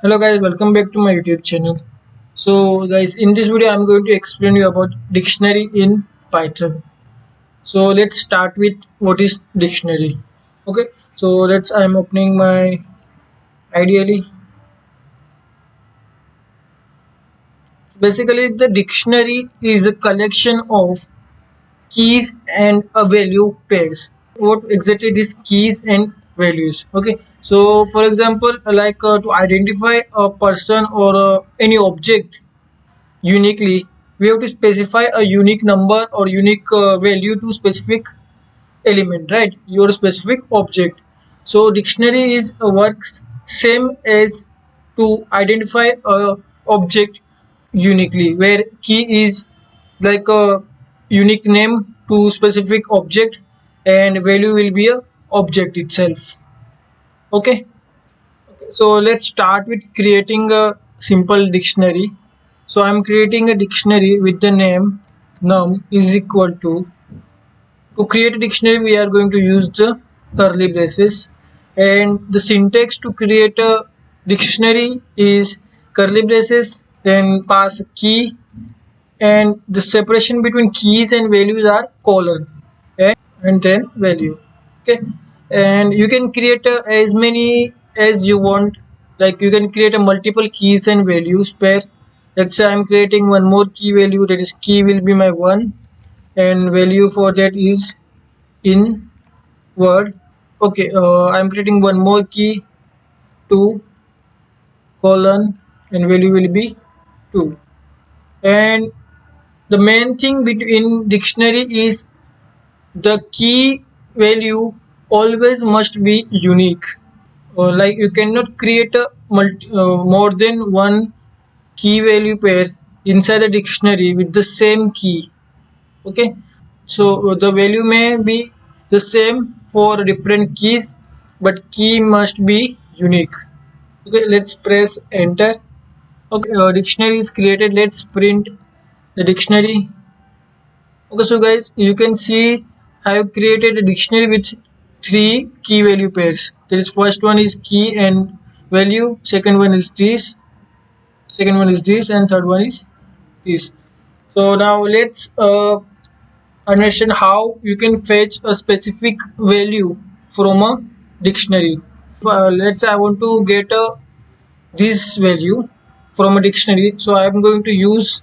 Hello guys, welcome back to my YouTube channel. So guys, in this video I'm going to explain you about dictionary in Python. So let's start with what is dictionary. Okay, so I'm opening my ideally. Basically the dictionary is a collection of keys and a value pairs. What exactly these keys and values? Okay, so for example to identify a person or any object uniquely, we have to specify a unique number or unique value to specific element, right? Your specific object. So dictionary is works same as to identify a object uniquely, where key is like a unique name to specific object and value will be a object itself. Okay, so let's start with creating a simple dictionary. So I'm creating a dictionary with the name num is equal to create a dictionary we are going to use the curly braces, and the syntax to create a dictionary is curly braces, then pass a key, and the separation between keys and values are colon, and then value. Okay, and you can create as many as you want, like you can create a multiple keys and values pair. Let's say I'm creating one more key value, that is key will be my 1 and value for that is in word. Okay, I'm creating one more key 2 colon and value will be 2. And the main thing between dictionary is the key value always must be unique. Like you cannot create a more than one key value pair inside a dictionary with the same key. Okay, so the value may be the same for different keys, but key must be unique. Okay, let's press enter. Okay, dictionary is created. Let's print the dictionary. Okay, so guys, you can see I have created a dictionary with three key value pairs. There is first one is key and value, second one is this, second one is this, and third one is this. So now let's understand how you can fetch a specific value from a dictionary. Let's say I want to get this value from a dictionary, so I am going to use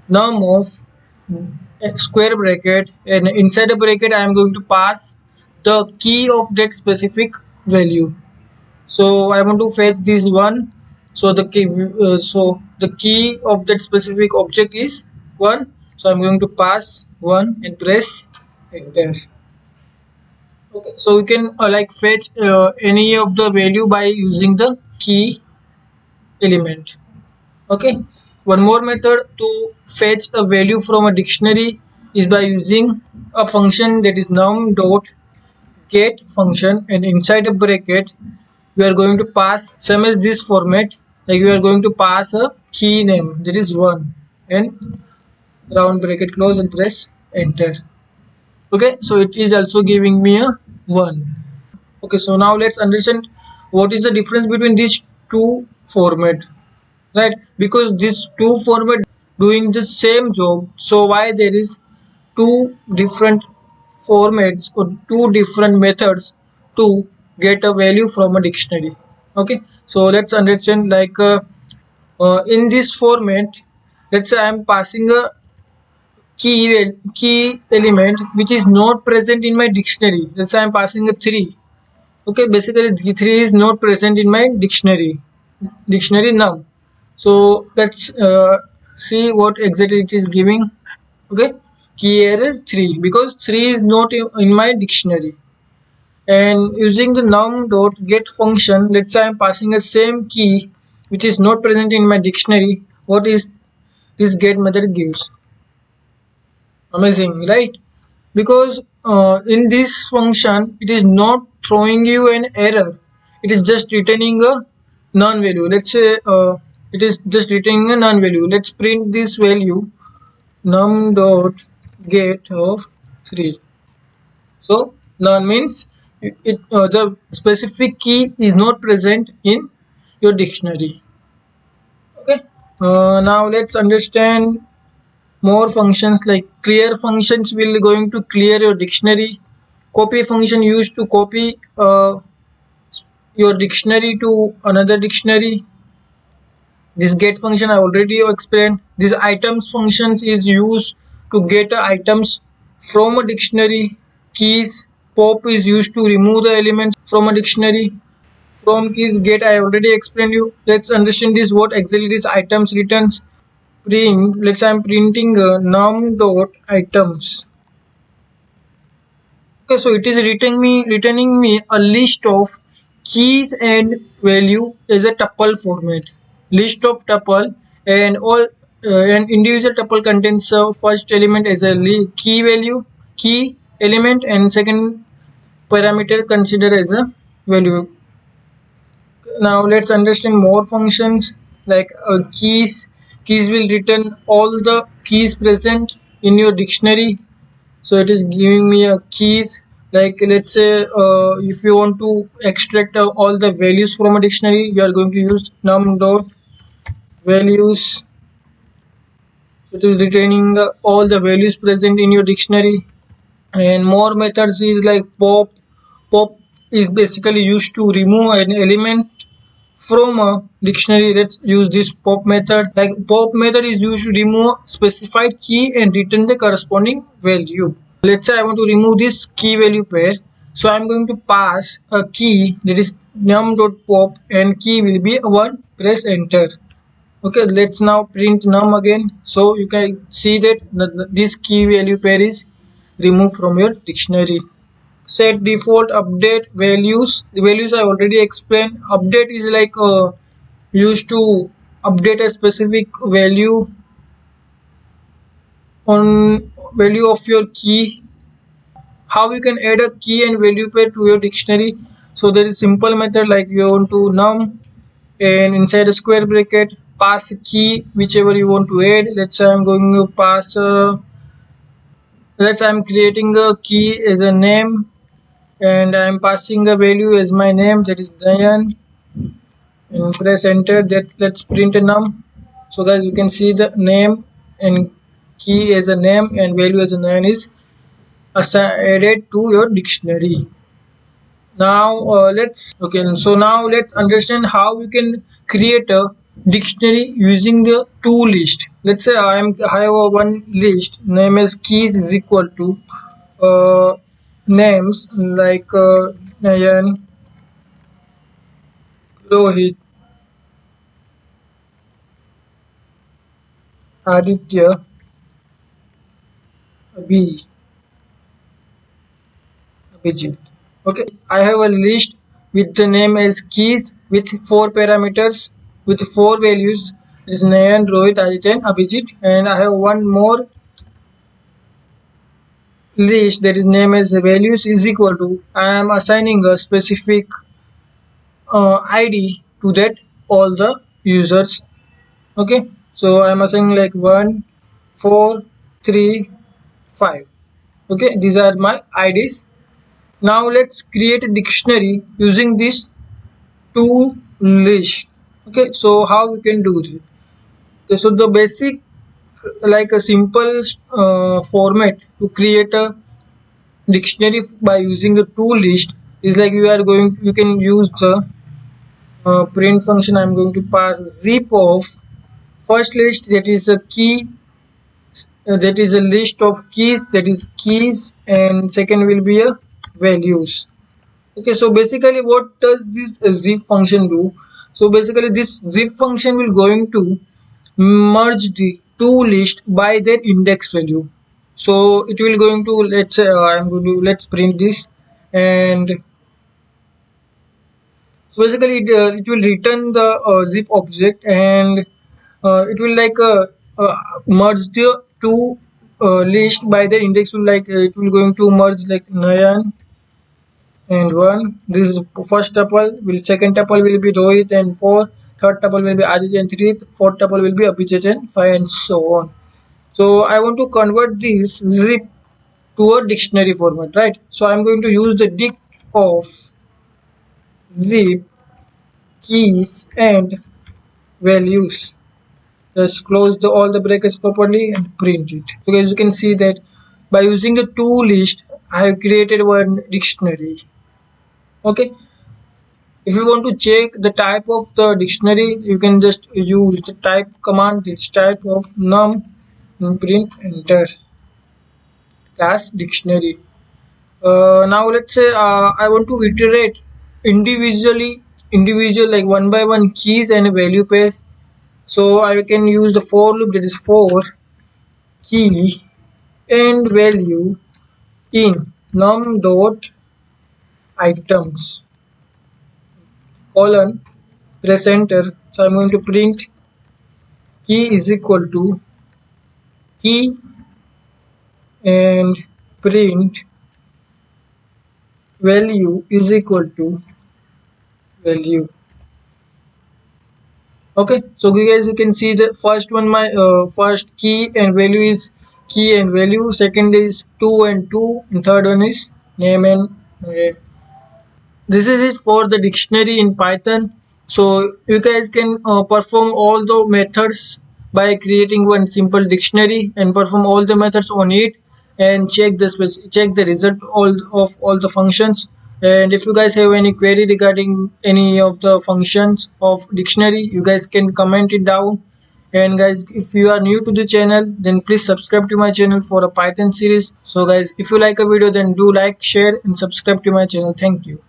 num of square bracket, and inside the bracket I am going to pass the key of that specific value. So I want to fetch this one. So the key of that specific object is 1. So I'm going to pass 1 and press enter. Okay, so we can fetch any of the value by using the key element. Okay, one more method to fetch a value from a dictionary is by using a function that is num dot get function, and inside a bracket we are going to pass same as this format, like we are going to pass a key name that is 1 and round bracket close and press enter. Okay, so it is also giving me a 1. Okay, so now let's understand what is the difference between these two format, right? Because these two format doing the same job, so why there is two different formats or two different methods to get a value from a dictionary. Okay, so let's understand in this format, let's say I am passing a key element which is not present in my dictionary. Let's say I am passing a 3. Okay, basically the 3 is not present in my dictionary now. So let's see what exactly it is giving. Okay, key error 3 because 3 is not in my dictionary. And using the num dot get function, let's say I'm passing a same key which is not present in my dictionary. What is this get method gives? Amazing, right? Because in this function it is not throwing you an error, it is just returning a non-value. Let's say it is just returning a non-value. Let's print this value num dot get of 3. So none means the specific key is not present in your dictionary. Now let's understand more functions. Like clear functions will going to clear your dictionary. Copy function used to copy your dictionary to another dictionary. This get function I already explained. This items functions is used to get items from a dictionary. Keys pop is used to remove the elements from a dictionary. From keys get I already explained you. Let's understand this what exactly this items returns. Print, let's I'm printing num dot items. Okay, so it is returning me a list of keys and value as a tuple format. List of tuple and all an individual tuple contains first element as a key value, key element, and second parameter considered as a value. Now let's understand more functions like keys will return all the keys present in your dictionary. So it is giving me a keys. Like let's say if you want to extract all the values from a dictionary, you are going to use num dot values. It is retaining all the values present in your dictionary. And more methods is like pop is basically used to remove an element from a dictionary. Let's use this pop method. Like pop method is used to remove specified key and return the corresponding value. Let's say I want to remove this key value pair, so I'm going to pass a key, that is num.pop, and key will be 1. Press enter. Okay, let's now print num again, so you can see that this key value pair is removed from your dictionary. Set default update values. The values I already explained. Update is like used to update a specific value on value of your key. How you can add a key and value pair to your dictionary? So there is simple method, like you want to num and inside a square bracket pass a key whichever you want to add. Let's say I'm going to pass let's say I'm creating a key as a name, and I'm passing a value as my name, that is Dayan, and press enter. That let's print a num. So guys, you can see the name and key as a name and value as a name is added to your dictionary. Now let's understand how we can create a dictionary using the two list. Let's say I have a one list name as keys is equal to uh, names like Nayan, Rohit, Aditya, Abhi, Abhijit. Okay, I have a list with the name as keys with four parameters with four values. It is Nayan, Rohit, Aditya, and Abhijit, and I have one more list that is name as values is equal to I am assigning a specific ID to that all the users. Okay, so I am assigning like 1, 4, 3, 5. Okay, these are my IDs. Now let's create a dictionary using this two list. Okay, so how we can do this? Okay, so the basic like a simple format to create a dictionary by using the to list is like you can use the print function. I'm going to pass zip of first list, that is a key, that is a list of keys, that is keys, and second will be a values. Okay, so basically what does this zip function do? So basically this zip function will going to merge the two list by their index value. So it will going to, let's say I'm going to, let's print this, and so basically it will return the zip object, and it will like merge the two list by the index will like it will going to merge like Nayan and 1. This is first tuple. Will second tuple will be Rohit and 4. Third tuple will be Aditya and 3. Fourth tuple will be Abhijit and 5, and so on. So I want to convert this zip to a dictionary format, right? So I'm going to use the dict of zip keys and values. just close all the brackets properly and print it. So guys, you can see that by using a to list I have created one dictionary. Okay, if you want to check the type of the dictionary, you can just use the type command. It's type of num and print enter class dictionary. Now let's say I want to iterate individual like one by one keys and a value pair. So I can use the for loop, that is for key and value in num dot items colon press enter. So I'm going to print key is equal to key and print value is equal to value. Okay, so guys, you can see the first one, my first key and value is key and value, second is 2 and 2, and third one is name and name. This is it for the dictionary in Python. So you guys can perform all the methods by creating one simple dictionary and perform all the methods on it and check the result all the functions. And if you guys have any query regarding any of the functions of dictionary, you guys can comment it down. And guys, if you are new to the channel, then please subscribe to my channel for a Python series. So guys, if you like a video, then do like, share and subscribe to my channel. Thank you.